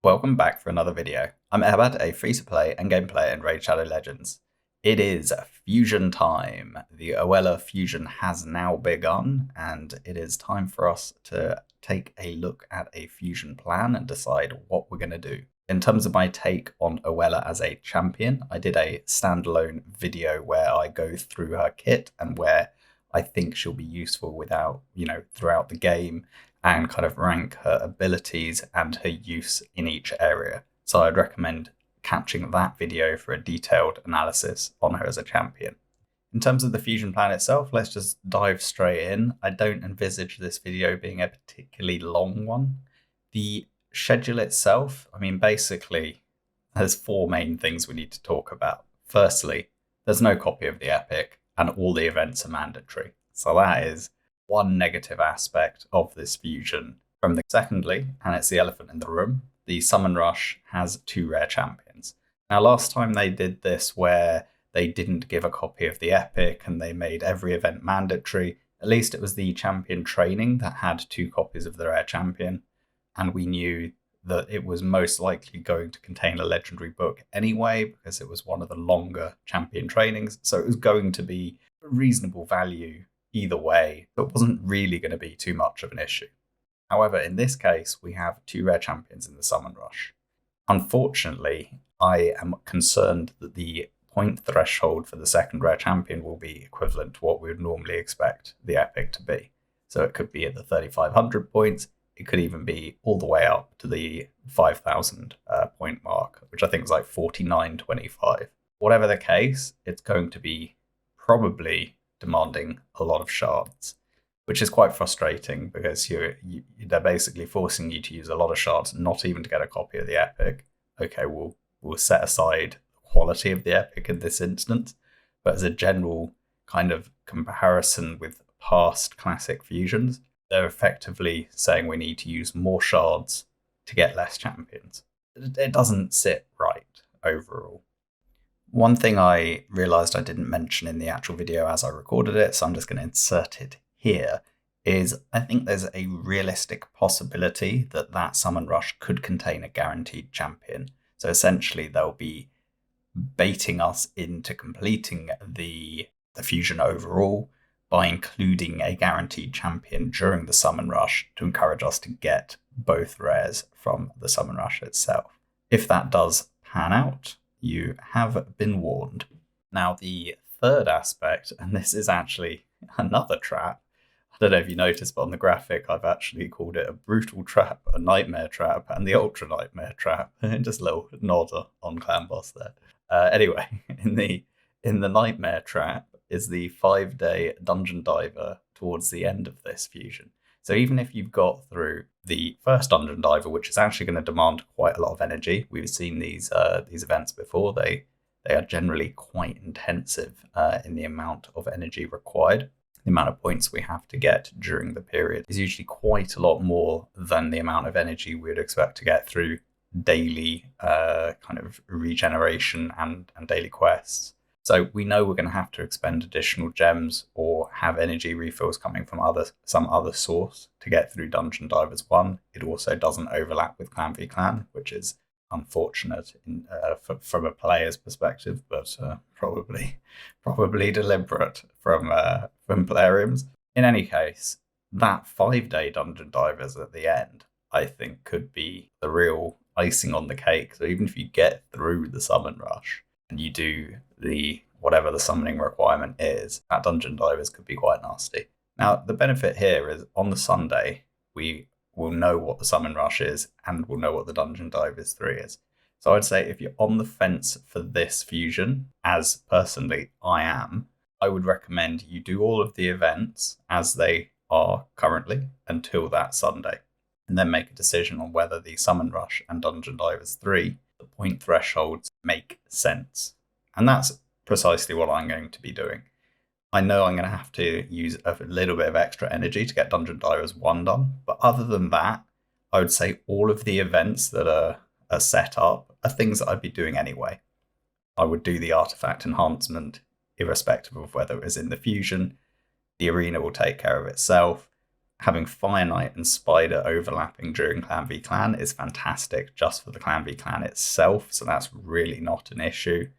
Welcome back for another video. I'm Eharbad, a free-to-play and gameplay in Raid Shadow Legends. It is fusion time. The Oella fusion has now begun, and it is time for us to take a look at a fusion plan and decide what we're going to do. In terms of my take on Oella as a champion, I did a standalone video where I go through her kit and where I think she'll be useful throughout the game, and kind of rank her abilities and her use in each area. So I'd recommend catching that video for a detailed analysis on her as a champion. In terms of the fusion plan itself, let's just dive straight in. I don't envisage this video being a particularly long one. The schedule itself, basically, there's four main things we need to talk about. Firstly, there's no copy of the epic, and all the events are mandatory. So that is one negative aspect of this fusion. Secondly, and it's the elephant in the room, the Summon Rush has two rare champions. Now, last time they did this where they didn't give a copy of the epic and they made every event mandatory, at least it was the champion training that had two copies of the rare champion, and we knew that it was most likely going to contain a legendary book anyway, because it was one of the longer champion trainings, so it was going to be a reasonable value either way. It wasn't really going to be too much of an issue. However, in this case, we have two rare champions in the Summon Rush. Unfortunately, I am concerned that the point threshold for the second rare champion will be equivalent to what we would normally expect the epic to be. So it could be at the 3,500 points, it could even be all the way up to the 5,000 point mark, which I think is like 49.25. Whatever the case, it's going to be probably demanding a lot of shards, which is quite frustrating because they're basically forcing you to use a lot of shards, not even to get a copy of the epic. Okay, we'll set aside the quality of the epic in this instance, but as a general kind of comparison with past classic fusions, they're effectively saying we need to use more shards to get less champions. It doesn't sit right overall. One thing I realised I didn't mention in the actual video as I recorded it, so I'm just going to insert it here, is I think there's a realistic possibility that that Summon Rush could contain a guaranteed champion. So essentially they'll be baiting us into completing the fusion overall by including a guaranteed champion during the Summon Rush to encourage us to get both rares from the Summon Rush itself. If that does pan out, you have been warned. Now, the third aspect, and this is actually another trap. I don't know if you noticed, but on the graphic, I've actually called it a brutal trap, a nightmare trap, and the ultra nightmare trap. Just a little nod on Clan Boss there. Anyway, in the nightmare trap is the 5-day dungeon diver towards the end of this fusion. So even if you've got through the first dungeon diver, which is actually going to demand quite a lot of energy, we've seen these events before. They are generally quite intensive in the amount of energy required. The amount of points we have to get during the period is usually quite a lot more than the amount of energy we would expect to get through daily kind of regeneration and daily quests. So we know we're going to have to expend additional gems or have energy refills coming from some other source to get through Dungeon Divers 1. It also doesn't overlap with Clan v Clan, which is unfortunate from a player's perspective, but probably deliberate from Plarium's. In any case, that 5-day Dungeon Divers at the end, I think, could be the real icing on the cake. So even if you get through the Summon Rush and you do whatever the summoning requirement is, that Dungeon Divers could be quite nasty. Now, the benefit here is on the Sunday, we will know what the Summon Rush is and we'll know what the Dungeon Divers 3 is. So I'd say if you're on the fence for this fusion, as personally I am, I would recommend you do all of the events as they are currently until that Sunday, and then make a decision on whether the Summon Rush and Dungeon Divers 3, the point thresholds, make sense. And that's precisely what I'm going to be doing. I know I'm going to have to use a little bit of extra energy to get Dungeon Divers 1 done, but other than that, I would say all of the events that are set up are things that I'd be doing anyway. I would do the artifact enhancement irrespective of whether it was in the fusion. The arena will take care of itself. having Fire Knight and Spider overlapping during Clan v Clan is fantastic just for the Clan v Clan itself, so that's really not an issue.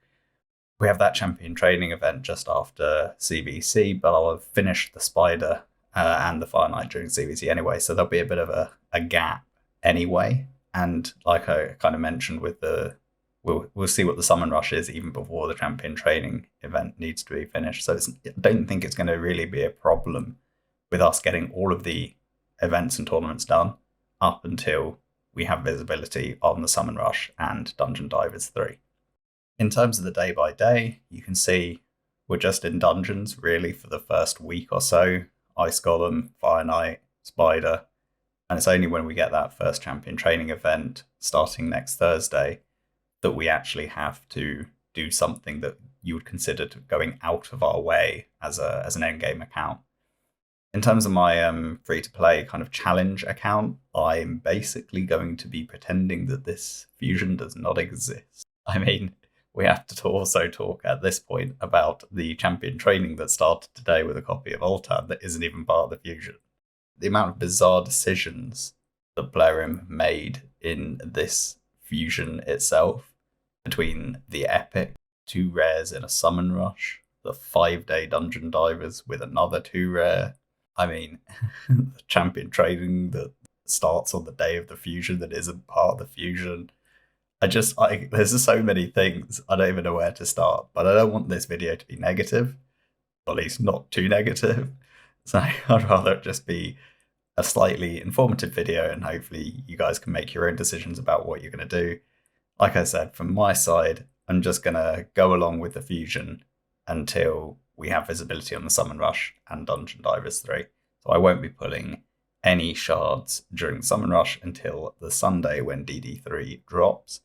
We have that champion training event just after CVC, but I'll have finished the Spider and the Fire Knight during CVC anyway, so there'll be a bit of a gap anyway. And like I kind of mentioned with we'll see what the summon rush is even before the champion training event needs to be finished. So I don't think it's going to really be a problem with us getting all of the events and tournaments done up until we have visibility on the summon rush and Dungeon Divers 3. In terms of the day by day, you can see we're just in dungeons really for the first week or so. Ice Golem, Fire Knight, Spider, and it's only when we get that first champion training event starting next Thursday that we actually have to do something that you would consider going out of our way as an endgame account. In terms of my free-to-play kind of challenge account, I'm basically going to be pretending that this fusion does not exist. I mean, we have to also talk at this point about the champion training that started today with a copy of Ultan that isn't even part of the fusion. The amount of bizarre decisions that Plarium made in this fusion itself, between the epic 2 rares in a summon rush, the 5-day dungeon divers with another 2 rare. I mean, the champion training that starts on the day of the fusion that isn't part of the fusion. There's just so many things. I don't even know where to start, but I don't want this video to be negative, or at least not too negative. So I'd rather it just be a slightly informative video, and hopefully you guys can make your own decisions about what you're going to do. Like I said, from my side, I'm just going to go along with the fusion until we have visibility on the Summon Rush and Dungeon Divers 3. So I won't be pulling any shards during the Summon Rush until the Sunday when DD3 drops.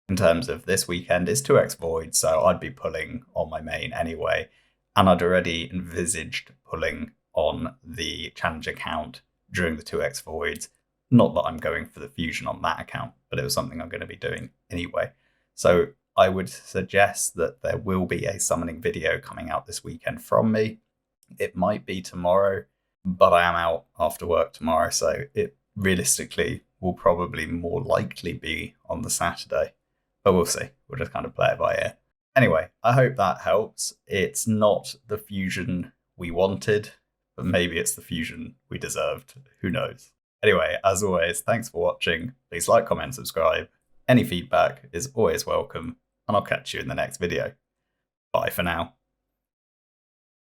In terms of this weekend, it's 2x Void, so I'd be pulling on my main anyway. And I'd already envisaged pulling on the challenge account during the 2x Voids. Not that I'm going for the fusion on that account, but it was something I'm going to be doing anyway. So I would suggest that there will be a summoning video coming out this weekend from me. It might be tomorrow, but I am out after work tomorrow, so it realistically will probably more likely be on the Saturday. But we'll see. We'll just kind of play it by ear. Anyway, I hope that helps. It's not the fusion we wanted, but maybe it's the fusion we deserved. Who knows? Anyway, as always, thanks for watching. Please like, comment, subscribe. Any feedback is always welcome, and I'll catch you in the next video. Bye for now.